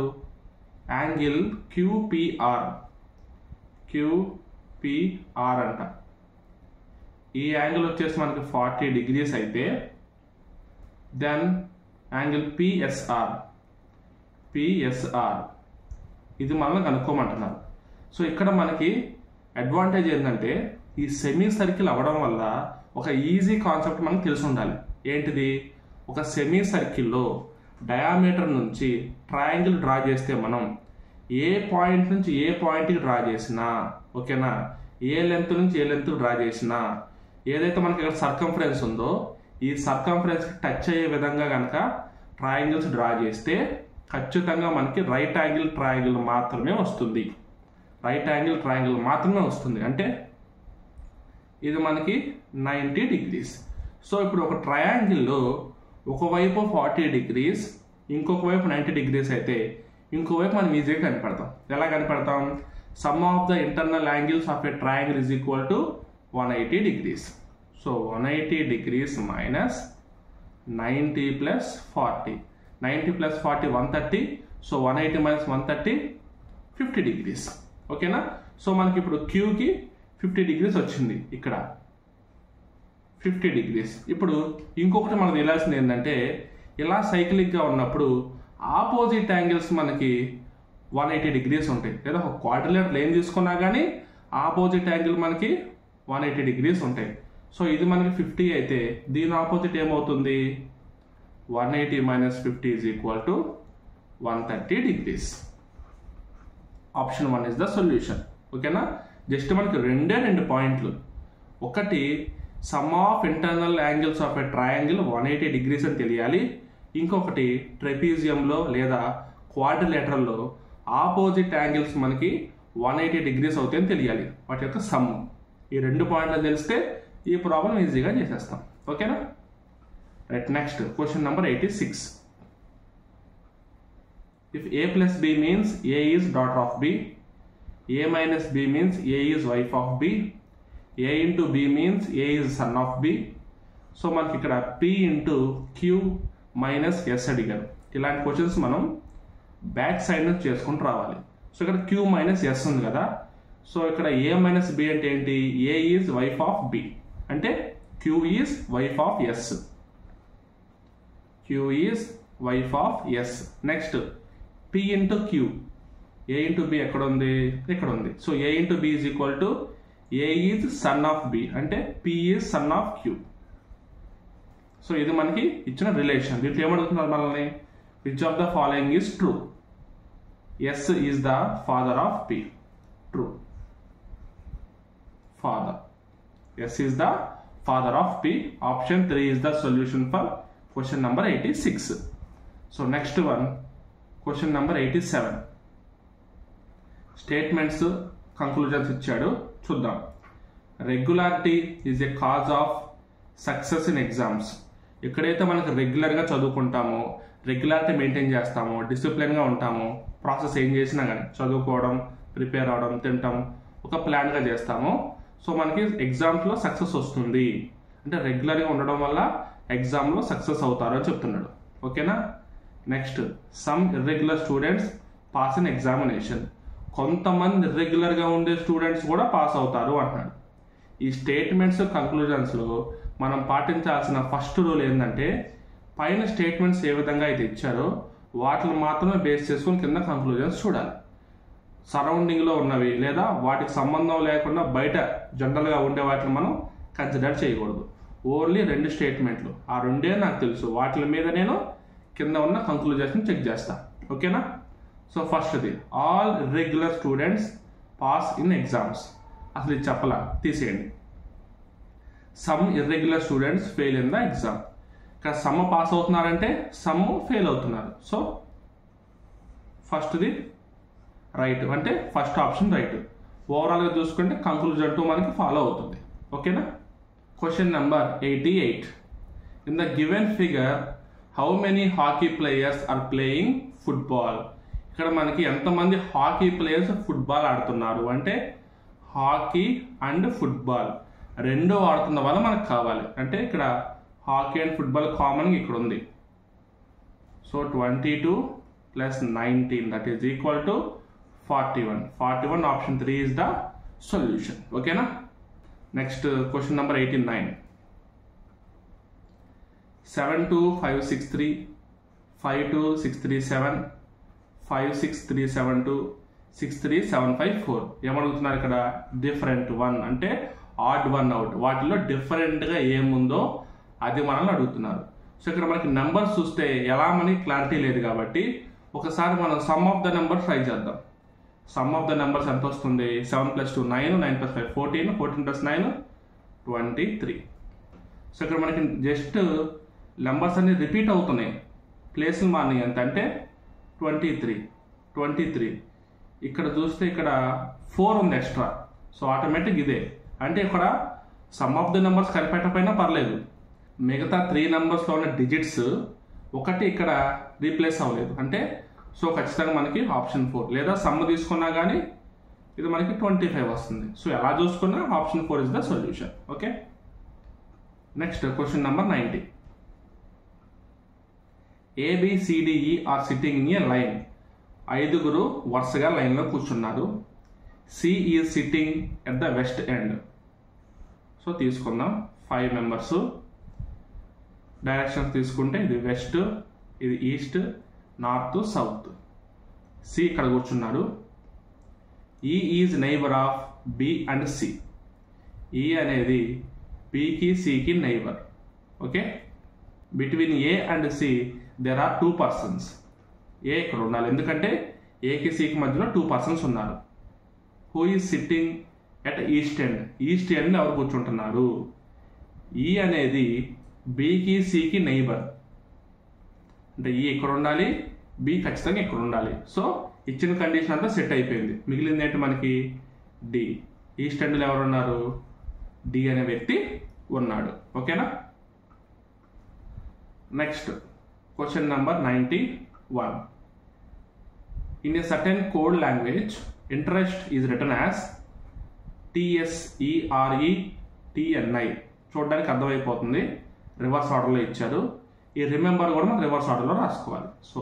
యాంగిల్ QPR అంట. ఈ యాంగిల్ వచ్చేసి మనకి 40 degrees అయితే, దెన్ యాంగిల్ PSR ఇది మనం కనుక్కోమంటున్నారు. సో ఇక్కడ మనకి అడ్వాంటేజ్ ఏంటంటే, ఈ సెమీ సర్కిల్ అవ్వడం వల్ల ఒక ఈజీ కాన్సెప్ట్ మనకు తెలిసి ఉండాలి. ఏంటిది? ఒక సెమీ సర్కిల్లో డయామీటర్ నుంచి ట్రయాంగిల్ డ్రా చేస్తే మనం ఏ పాయింట్ నుంచి ఏ పాయింట్కి డ్రా చేసినా, ఓకేనా, ఏ లెంత్ నుంచి ఏ లెంత్ డ్రా చేసినా, ఏదైతే మనకి ఇక్కడ సర్కంఫరెన్స్ ఉందో ఈ సర్కంఫరెన్స్కి టచ్ అయ్యే విధంగా కనుక ట్రయాంగిల్స్ డ్రా చేస్తే ఖచ్చితంగా మనకి రైట్ యాంగిల్ ట్రయాంగిల్ మాత్రమే వస్తుంది. రైట్ యాంగిల్ ట్రయాంగిల్ మాత్రమే వస్తుంది. అంటే ఇది మనకి 90 degrees. సో ఇప్పుడు ఒక ట్రయాంగిల్లో ఒకవైపు 40 degrees, ఇంకొక వైపు 90 degrees అయితే ఇంకోవైపు మనం ఈజీగా కనిపెడతాం. ఎలా కనిపెడతాం? Sum of the internal angles of a triangle is equal to 180 degrees. So 180 degrees minus 90 + 40. 90 + 40 130. So 180 - 130 50 degrees. ఓకేనా? సో మనకి ఇప్పుడు Qకి 50 degrees వచ్చింది. ఇక్కడ 50 degrees. ఇప్పుడు ఇంకొకటి మనకు తెలియాల్సింది ఏంటంటే, ఇలా సైక్లిక్గా ఉన్నప్పుడు ఆపోజిట్ యాంగిల్స్ మనకి 180 degrees ఉంటాయి. లేదా ఒక క్వాడ్రిలేటరల్ ఏం తీసుకున్నా కానీ ఆపోజిట్ యాంగిల్ మనకి 180 degrees ఉంటాయి. సో ఇది మనకి 50 అయితే దీని ఆపోజిట్ ఏమవుతుంది? 180 - 50 is equal to 130 degrees. Option 1 is the solution. ఓకేనా? జస్ట్ మనకి 2 పాయింట్లు. ఒకటి, some of internal angles of a triangle 180 degrees అని తెలియాలి. ఇంకొకటి, ట్రెపీజియంలో లేదా క్వాడ్రిలేటరల్లో ఆపోజిట్ యాంగిల్స్ మనకి 180 degrees అవుతాయని తెలియాలి. వాటి యొక్క సమ్. ఈ 2 పాయింట్లు తెలిస్తే ఈ ప్రాబ్లం ఈజీగా చేసేస్తాం. ఓకేనా? Right, next question number 86. If A + B means A is daughter of B, A - B means A is wife of B, A into B means A is son of B. So మనకి ఇక్కడ P into Q - S అడిగారు. ఇలాంటి questions మనం back side నుంచి చేసుకుంటూ రావాలి. So ఇక్కడ Q - S ఉంది కదా. సో ఇక్కడ A - B అంటే ఏంటి? A is wife of B అంటే Q is wife of S. Q is wife of S. Next P into Q. A into B ఎక్కడ ఉంది? ఇక్కడ ఉంది. So A into B is equal to A is son of B అంటే P is son of Q. So ఇది మనకి ఇచ్చిన relation. దీంట్లో ఏమడుగుతున్నారు మనల్ని? Which of the following is true? S is the father of P. True. Father. S is the father of P. Option 3 is the solution for question number 86. So next one, question number 87. Statements, conclusions ఇచ్చాడు, చూద్దాం. Regularity is a cause of success in exams. ఎక్కడైతే మనకు రెగ్యులర్గా చదువుకుంటామో, regularity maintain చేస్తామో, డిసిప్లిన్గా ఉంటామో, process ఏం చేసినా కానీ చదువుకోవడం, ప్రిపేర్ అవడం, తింటాం, ఒక ప్లాన్గా చేస్తామో సో మనకి ఎగ్జామ్స్లో సక్సెస్ వస్తుంది. అంటే రెగ్యులర్గా ఉండడం వల్ల ఎగ్జామ్లో సక్సెస్ అవుతారు అని చెప్తున్నాడు. ఓకేనా. Next, some irregular students pass in examination. కొంతమంది ఇర్రెగ్యులర్గా ఉండే స్టూడెంట్స్ కూడా పాస్ అవుతారు అంటున్నాడు. ఈ స్టేట్మెంట్స్ కంక్లూజన్స్లో మనం పాటించాల్సిన ఫస్ట్ రూల్ ఏంటంటే పైన స్టేట్మెంట్స్ ఏ విధంగా అయితే ఇచ్చారో వాటిని మాత్రమే బేస్ చేసుకుని కింద కంక్లూజన్స్ చూడాలి. సరౌండింగ్లో ఉన్నవి లేదా వాటికి సంబంధం లేకుండా బయట జనరల్గా ఉండే వాటిని మనం కన్సిడర్ చేయకూడదు. ఓన్లీ 2 స్టేట్మెంట్లు, ఆ 2 నాకు తెలుసు, వాటి మీద నేను కింద ఉన్న కంక్లూజన్స్ని చెక్ చేస్తాను. ఓకేనా. సో ఫస్ట్ది, all irregular students pass in exams. అసలు ఇది చెప్పలా, తీసేయండి. Some irregular students fail in the exam. ఇక్కడ సమ్ పాస్ అవుతున్నారంటే సమ్ ఫెయిల్ అవుతున్నారు. సో ఫస్ట్ది రైట్, అంటే ఫస్ట్ ఆప్షన్ రైట్. ఓవరాల్గా చూసుకుంటే కంక్లూజన్ 2 మనకి ఫాలో అవుతుంది. ఓకేనా. Question number 88. In the given figure how many hockey players are playing football. ఇక్కడ మనకి ఎంతమంది హాకీ ప్లేయర్స్ ఫుట్బాల్ ఆడుతున్నారు అంటే హాకీ అండ్ ఫుట్బాల్ 2 ఆడుతున్న వల్ల మనకు కావాలి. అంటే ఇక్కడ హాకీ అండ్ ఫుట్బాల్ కామన్ ఇక్కడ ఉంది. So 22 + 19 that is equal to 41. 41 option 3 is the solution. ఓకేనా. Next question number 89. 72563, 52637, 56372, 63754. ఏమడుగుతున్నారు ఇక్కడ? డిఫరెంట్ 1 అంటే ఆడ్ 1 అవుట్. వాటిలో డిఫరెంట్గా ఏముందో అది మనల్ని అడుగుతున్నారు. సో ఇక్కడ మనకి నెంబర్స్ చూస్తే ఎలా మనకి క్లారిటీ లేదు కాబట్టి ఒకసారి మనం some of the number try చేద్దాం. సమ్ ఆఫ్ ద నెంబర్స్ ఎంత వస్తుంది? 7 + 2 9, 9 + 5 14, 14 + 9 23. సో ఇక్కడ మనకి జస్ట్ నెంబర్స్ అన్ని రిపీట్ అవుతున్నాయి, ప్లేస్లు మారినాయి. ఎంత అంటే 23. ఇక్కడ చూస్తే ఇక్కడ 4 ఉంది ఎక్స్ట్రా. సో ఆటోమేటిక్ ఇదే. అంటే ఇక్కడ సమ్ ఆఫ్ ద నెంబర్స్ కనిపెట్టకపోయినా పర్లేదు, మిగతా 3 నెంబర్స్లో ఉన్న డిజిట్స్ ఒకటి ఇక్కడ రీప్లేస్ అవ్వలేదు. అంటే సో ఖచ్చితంగా మనకి ఆప్షన్ 4 లేదా సమ్ తీసుకున్నా కానీ ఇది మనకి 25 వస్తుంది. సో ఎలా చూసుకున్నా option 4 is the solution. Okay. Next question number 90. ABCDE are sitting in a line. 5 వరుసగా లైన్లో కూర్చున్నారు. C is sitting at the west end. So తీసుకుందాం 5 మెంబర్స్. డైరెక్షన్స్ తీసుకుంటే ఇది వెస్ట్, ఇది ఈస్ట్, నార్త్, సౌత్. సి ఇక్కడ కూర్చున్నాడు. E is neighbour of B and C. E అనేది బికి సికి neighbour. Okay. Between A and C there are 2 persons. A ఇక్కడ ఉండాలి ఎందుకంటే ఏకి సికి మధ్యలో 2 పర్సన్స్ ఉన్నారు. Who is sitting at east end. East end ఎవరు కూర్చుంటున్నారు? ఈ అనేది బికి సికి నైబర్. అంటే ఈ ఇక్కడ ఉండాలి, బి ఖచ్చితంగా ఇక్కడ ఉండాలి. సో ఇచ్చిన కండిషన్ అంతా సెట్ అయిపోయింది. మిగిలింది ఏంటి మనకి? డి. ఈస్ట్ ఎండ్లో ఎవరు ఉన్నారు? డి అనే వ్యక్తి ఉన్నాడు. ఓకేనా. Next question number 91. In a certain code language interest is return as TSERETNI. చూడడానికి అర్థమైపోతుంది, రివర్స్ ఆర్డర్లో ఇచ్చారు. ఈ రిమెంబర్ కూడా మనం రివర్స్ ఆర్డర్లో రాసుకోవాలి. So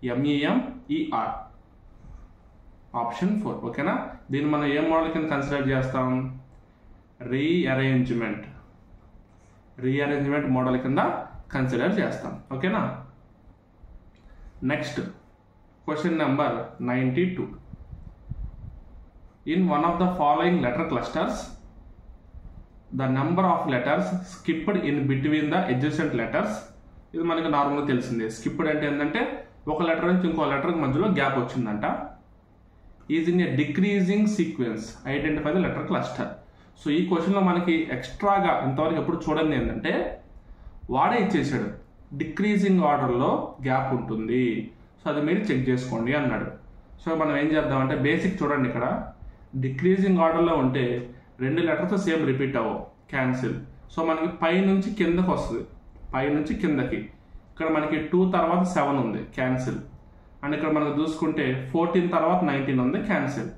REBMEMER option 4. ఓకేనా. దీన్ని మనం ఏ మోడల్ కింద కన్సిడర్ చేస్తాం? రీఅరేంజ్మెంట్ మోడల్ కింద కన్సిడర్ చేస్తాం. ఓకేనా. Next question number 92. In one of the following letter clusters the number of letters skipped in between the adjacent letters. ఇది మనకి నార్మల్గా తెలిసిందే. స్కిప్డ్ అంటే ఏంటంటే ఒక లెటర్ నుంచి ఇంకో లెటర్ మధ్యలో గ్యాప్ వచ్చిందంట. Is in a decreasing sequence identify the letter cluster. So ఈ క్వశ్చన్లో మనకి ఎక్స్ట్రాగా ఇంతవరకు ఎప్పుడు చూడండి ఏంటంటే వాడే ఇచ్చేసాడు డిక్రీజింగ్ ఆర్డర్లో గ్యాప్ ఉంటుంది, సో అది మీరు చెక్ చేసుకోండి అన్నాడు. సో మనం ఏం చేద్దామంటే బేసిక్ చూడండి, ఇక్కడ డిక్రీజింగ్ ఆర్డర్లో ఉంటే 2 లెటర్స్ సేమ్ రిపీట్ అవ్వవు, క్యాన్సిల్. సో మనకి పై నుంచి కిందకి వస్తుంది, పై నుంచి కిందకి. ఇక్కడ మనకి 2 తర్వాత 7 ఉంది, క్యాన్సిల్. అండ్ ఇక్కడ మనకు చూసుకుంటే 14 తర్వాత 19 ఉంది, క్యాన్సిల్.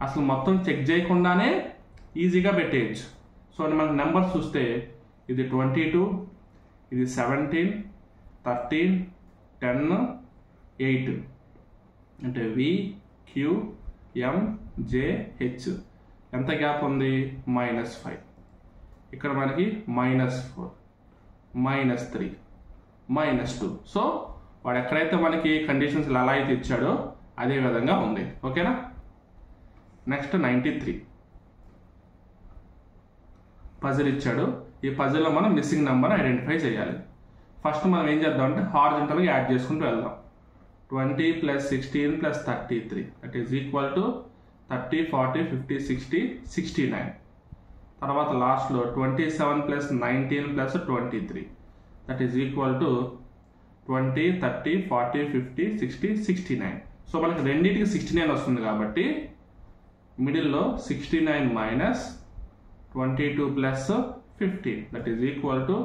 అసలు మొత్తం చెక్ చేయకుండానే ఈజీగా పెట్టేయచ్చు. సో మనకి నెంబర్స్ చూస్తే ఇది 22, ఇది 17, 13, 10, 8 అంటే VQMJH. ఎంత గ్యాప్ ఉంది? -5. ఇక్కడ మనకి -4, -3, -2. సో వాడు ఎక్కడైతే మనకి కండిషన్స్ ఎలా అయితే ఇచ్చాడో అదే విధంగా ఉంది. ఓకేనా? నెక్స్ట్ 93 పజిల్ ఇచ్చాడు. ఈ పజిల్లో మనం మిస్సింగ్ నెంబర్ ఐడెంటిఫై చేయాలి. ఫస్ట్ మనం ఏం చేద్దాం అంటే హారిజంటల్గా యాడ్ చేసుకుంటూ వెళ్దాం. 20 + 16 + 33 దట్ ఈజ్ ఈక్వల్ టు 30, 40, 50, 60, 69. తర్వాత లాస్ట్లో 27 + 19 + 23 that is equal to 20, 30, 40, 50, 60, 69. So మనకి రెండింటికి 69 వస్తుంది కాబట్టి మిడిల్లో 69 minus 22 + 15 that is equal to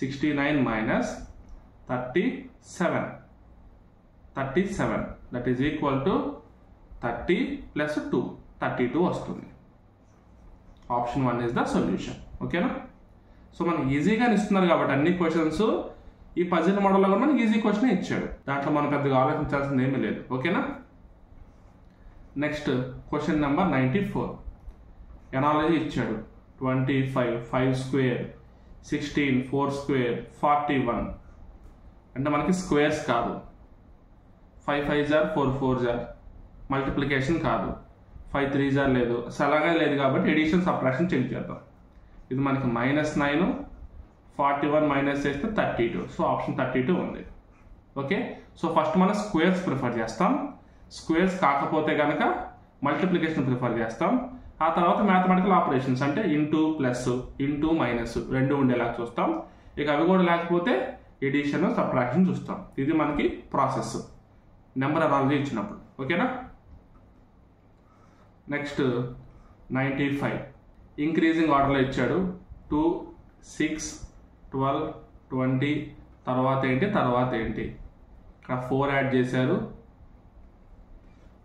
69 minus 37 that is equal to 30 + 2 32 వస్తుంది. Option 1 is the solution. ఓకేనా? సో మనకి ఈజీగా ఇస్తున్నారు కాబట్టి అన్ని క్వశ్చన్స్ ఈ పజిల్ మోడల్లో కూడా మనకి ఈజీ క్వశ్చన్ ఇచ్చాడు. దాంట్లో మనం పెద్దగా ఆలోచించాల్సింది ఏమీ లేదు. ఓకేనా? నెక్స్ట్ క్వశ్చన్ నెంబర్ 94 ఎనాలజీ ఇచ్చాడు. 25, 5 స్క్వేర్, 16, 4 స్క్వేర్, 41 అంటే మనకి స్క్వేర్స్ కాదు. 5 5s are 4 4s are multiplication కాదు. 5 3s are లేదు. అలాగే లేదు కాబట్టి ఎడిషన్ సబ్ట్రాక్షన్ చెక్ చేద్దాం. ఇది మనకి -9, 41 మైనస్ చేస్తే 32. సో ఆప్షన్ 32 ఉంది. ఓకే? సో ఫస్ట్ మనం స్క్వేర్స్ ప్రిఫర్ చేస్తాం. స్క్వేర్స్ కాకపోతే కనుక మల్టిప్లికేషన్ ప్రిఫర్ చేస్తాం. ఆ తర్వాత మ్యాథమెటికల్ ఆపరేషన్స్ అంటే ఇంటూ ప్లస్, ఇంటూ మైనస్ రెండు ఉండేలా చూస్తాం. ఇక అవి కూడా లేకపోతే ఎడిషన్ సబ్ట్రాక్షన్ చూస్తాం. ఇది మనకి ప్రాసెస్ నెంబర్ అనాలజీ ఇచ్చినప్పుడు. ఓకేనా? నెక్స్ట్ 95 ఇంక్రీజింగ్ ఆర్డర్లో ఇచ్చాడు. 2, 6, 12, 20 తర్వాత ఏంటి? ఇక్కడ 4 యాడ్ చేశారు,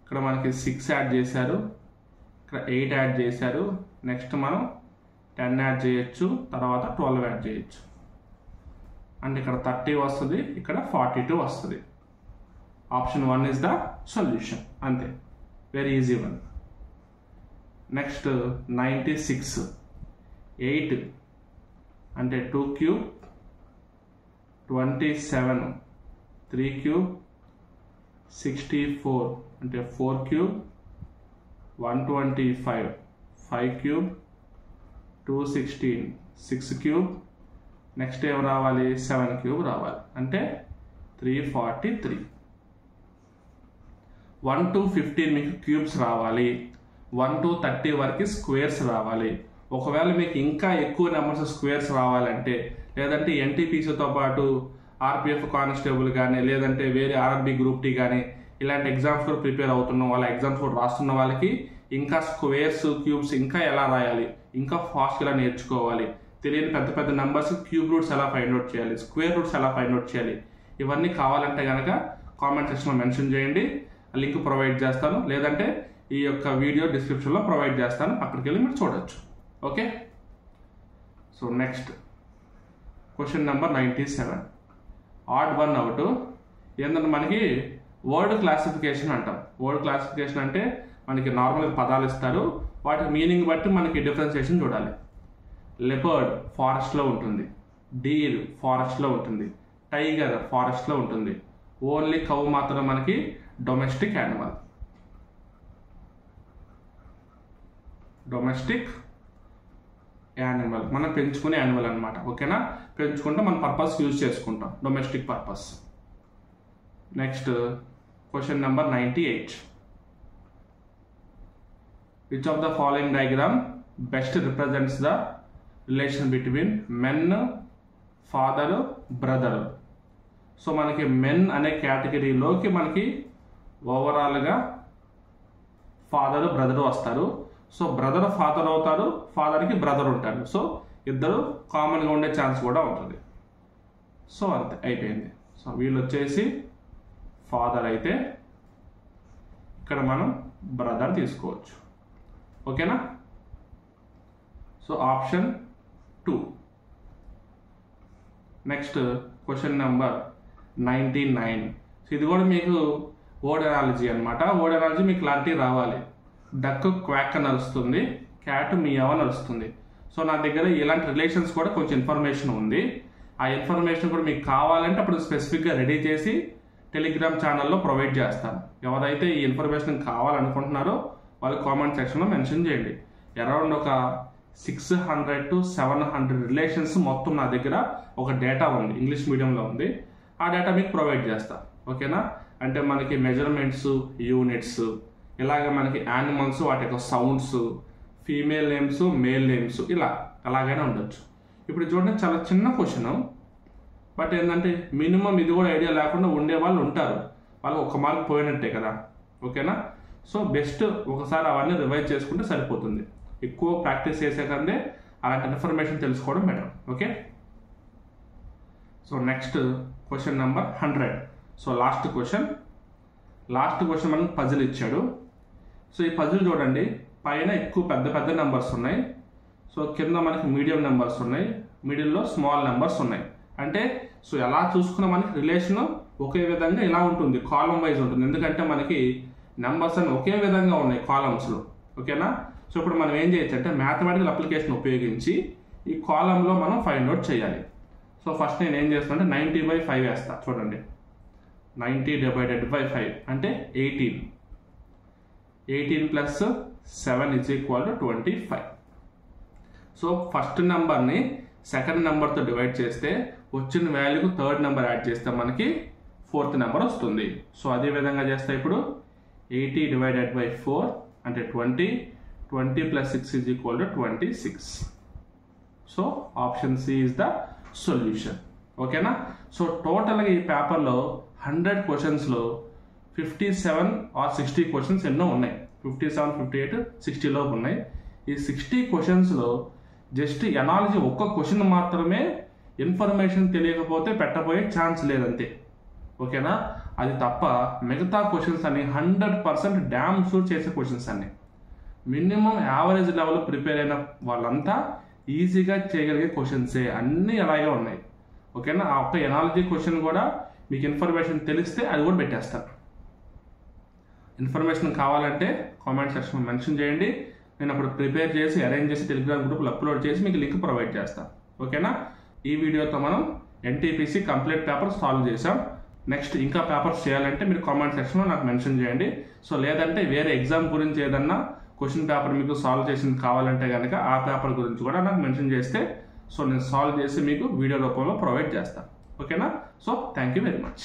ఇక్కడ మనకి 6 యాడ్ చేశారు, ఇక్కడ 8 యాడ్ చేశారు. నెక్స్ట్ మనం 10 యాడ్ చేయొచ్చు, తర్వాత 12 యాడ్ చేయొచ్చు. అండ్ ఇక్కడ 30 వస్తుంది, ఇక్కడ 42 వస్తుంది. Option 1 is the solution. అంతే, వెరీ ఈజీ వన్. నెక్స్ట్ 96 8 అంటే 2 క్యూబ్, 27 3 క్యూబ్, 64 అంటే 4 క్యూబ్, 125 5 క్యూబ్, 216 6 క్యూబ్. నెక్స్ట్ ఏం రావాలి? 7 క్యూబ్ రావాలి, అంటే 343. 1 to 15 మీకు క్యూబ్స్ రావాలి, 1 to 30 వరకు స్క్వేర్స్ రావాలి. ఒకవేళ మీకు ఇంకా ఎక్కువ నెంబర్స్ స్క్వేర్స్ రావాలంటే, లేదంటే ఎన్టీపీసీతో పాటు ఆర్పిఎఫ్ కానిస్టేబుల్ కానీ, లేదంటే వేరే ఆర్ఆర్బి గ్రూప్ టీ కానీ ఇలాంటి ఎగ్జామ్స్ కూడా ప్రిపేర్ అవుతున్న వాళ్ళ, ఎగ్జామ్స్ కూడా రాస్తున్న వాళ్ళకి ఇంకా స్క్వేర్స్ క్యూబ్స్ ఇంకా ఎలా రాయాలి, ఇంకా ఫాస్ట్గా నేర్చుకోవాలి, తెలియని పెద్ద పెద్ద నెంబర్స్ క్యూబ్ రూట్స్ ఎలా ఫైండ్ అవుట్ చేయాలి, స్క్వేర్ రూట్స్ ఎలా ఫైండ్ అవుట్ చేయాలి, ఇవన్నీ కావాలంటే కనుక కామెంట్ సెక్షన్లో మెన్షన్ చేయండి. లింక్ ప్రొవైడ్ చేస్తాను, లేదంటే ఈ యొక్క వీడియో డిస్క్రిప్షన్లో ప్రొవైడ్ చేస్తాను, అక్కడికి వెళ్ళి మీరు చూడొచ్చు. Okay? So next question number 97 odd 1 out. ఏంటంటే మనకి వర్డ్ క్లాసిఫికేషన్ అంటాం. వర్డ్ క్లాసిఫికేషన్ అంటే మనకి నార్మల్గా పదాలు ఇస్తారు, వాటి మీనింగ్ బట్టి మనకి డిఫరెన్సియేషన్ చూడాలి. లెపర్డ్ ఫారెస్ట్లో ఉంటుంది, డీర్ ఫారెస్ట్లో ఉంటుంది, టైగర్ ఫారెస్ట్లో ఉంటుంది, ఓన్లీ కౌ మాత్రం మనకి డొమెస్టిక్ యానిమల్. డొమెస్టిక్ యానిమల్ మనం పెంచుకునే యానిమల్ అనమాట. ఓకేనా? పెంచుకుంటే మన పర్పస్ యూజ్ చేసుకుంటాం, domestic purpose. Next question number 98 which of the following diagram best represents the relation between men, father, brother. So మనకి మెన్ అనే కేటగిరీలోకి మనకి ఓవరాల్గా ఫాదర్ బ్రదర్ వస్తారు. సో బ్రదర్ ఫాదర్ అవుతారు, ఫాదర్కి బ్రదర్ ఉంటారు. సో ఇద్దరు కామన్గా ఉండే ఛాన్స్ కూడా ఉంటుంది. సో అంతే అయిపోయింది. సో వీళ్ళు వచ్చేసి ఫాదర్ అయితే ఇక్కడ మనం బ్రదర్ తీసుకోవచ్చు. ఓకేనా? So option 2. Next question number 99. So ఇది కూడా మీకు వర్డ్ అనాలజీ అనమాట. వర్డ్ అనాలజీ మీకు క్లారిటీ రావాలి. డక్ క్వాక్ అని అరుస్తుంది, క్యాట్ మియావ్ అని అరుస్తుంది. సో నా దగ్గర ఇలాంటి రిలేషన్స్ కూడా కొంచెం ఇన్ఫర్మేషన్ ఉంది. ఆ ఇన్ఫర్మేషన్ కూడా మీకు కావాలంటే అప్పుడు స్పెసిఫిక్గా రెడీ చేసి టెలిగ్రామ్ ఛానల్లో ప్రొవైడ్ చేస్తాను. ఎవరైతే ఈ ఇన్ఫర్మేషన్ కావాలనుకుంటున్నారో వాళ్ళు కామెంట్ సెక్షన్లో మెన్షన్ చేయండి. అరౌండ్ ఒక 600 to 700 రిలేషన్స్ మొత్తం నా దగ్గర ఒక డేటా ఉంది, ఇంగ్లీష్ మీడియంలో ఉంది. ఆ డేటా మీకు ప్రొవైడ్ చేస్తా. ఓకేనా? అంటే మనకి మెజర్మెంట్స్, యూనిట్స్, ఇలాగ మనకి యానిమల్స్ వాటి యొక్క sounds, female names, male names, ఇలా అలాగైనా ఉండొచ్చు. ఇప్పుడు చూడండి, చాలా చిన్న క్వశ్చన్, బట్ ఏంటంటే మినిమం ఇది కూడా ఐడియా లేకుండా ఉండే వాళ్ళు ఉంటారు. వాళ్ళు ఒక మార్క్ పోయినట్టే కదా. ఓకేనా? సో బెస్ట్ ఒకసారి అవన్నీ రివైజ్ చేసుకుంటే సరిపోతుంది. ఎక్కువ ప్రాక్టీస్ చేసే కంటే అలాంటి ఇన్ఫర్మేషన్ తెలుసుకోవడం better. Okay? So next question number 100. So last question మనకు పజిల్ ఇచ్చాడు. సో ఈ పజిల్ చూడండి, పైన ఎక్కువ పెద్ద పెద్ద నెంబర్స్ ఉన్నాయి. సో కింద మనకి మీడియం నెంబర్స్ ఉన్నాయి, మిడిల్లో స్మాల్ నెంబర్స్ ఉన్నాయి. అంటే సో ఎలా చూసుకున్న మనకి రిలేషన్ ఒకే విధంగా ఇలా ఉంటుంది, కాలం వైజ్ ఉంటుంది. ఎందుకంటే మనకి నెంబర్స్ అని ఒకే విధంగా ఉన్నాయి కాలమ్స్లో. ఓకేనా? సో ఇప్పుడు మనం ఏం చేయొచ్చు అంటే మ్యాథమెటికల్ అప్లికేషన్ ఉపయోగించి ఈ కాలంలో మనం ఫైండ్ అవుట్ చేయాలి. సో ఫస్ట్ నేను ఏం చేస్తాను అంటే 90/5 వేస్తా. చూడండి, 90 divided by 5 అంటే 18. 18 plus 7 is equal to 25. So first నెంబర్ని సెకండ్ నెంబర్తో డివైడ్ చేస్తే వచ్చిన వాల్యూకు థర్డ్ నెంబర్ యాడ్ చేస్తే మనకి ఫోర్త్ నెంబర్ వస్తుంది. సో అదే విధంగా చేస్తే ఇప్పుడు 80 divided by 4 అంటే 20. 20 plus 6 is equal to 26. So option C is the solution. ఓకేనా? సో టోటల్గా ఈ పేపర్లో 100 క్వశ్చన్స్లో 57 or 60 క్వశ్చన్స్ ఎన్నో ఉన్నాయి. 57, 58, 60 లోపు ఉన్నాయి. ఈ 60 క్వశ్చన్స్లో జస్ట్ ఎనాలజీ ఒక్క క్వశ్చన్ మాత్రమే ఇన్ఫర్మేషన్ తెలియకపోతే పెట్టబోయే ఛాన్స్ లేదంతే. ఓకేనా? అది తప్ప మిగతా క్వశ్చన్స్ అన్ని 100% డ్యామ్ షూర్ చేసే క్వశ్చన్స్ అన్ని. మినిమం యావరేజ్ లెవెల్ ప్రిపేర్ అయిన వాళ్ళంతా ఈజీగా చేయగలిగే క్వశ్చన్సే అన్నీ అలాగే ఉన్నాయి. ఓకేనా? ఆ ఒక్క ఎనాలజీ క్వశ్చన్ కూడా మీకు ఇన్ఫర్మేషన్ తెలిస్తే అది కూడా పెట్టేస్తారు. ఇన్ఫర్మేషన్ కావాలంటే కామెంట్ సెక్షన్లో మెన్షన్ చేయండి. నేను అప్పుడు ప్రిపేర్ చేసి అరేంజ్ చేసి టెలిగ్రామ్ గ్రూప్లో అప్లోడ్ చేసి మీకు లింక్ ప్రొవైడ్ చేస్తాను. ఓకేనా? ఈ వీడియోతో మనం ఎన్టీపీసీ కంప్లీట్ పేపర్ సాల్వ్ చేసాం. నెక్స్ట్ ఇంకా పేపర్స్ చేయాలంటే మీరు కామెంట్ సెక్షన్లో నాకు మెన్షన్ చేయండి. సో లేదంటే వేరే ఎగ్జామ్ గురించి ఏదన్నా క్వశ్చన్ పేపర్ మీకు సాల్వ్ చేసింది కావాలంటే కనుక ఆ పేపర్ గురించి కూడా నాకు మెన్షన్ చేస్తే సో నేను సాల్వ్ చేసి మీకు వీడియో రూపంలో ప్రొవైడ్ చేస్తాను. ఓకేనా? So thank you very much.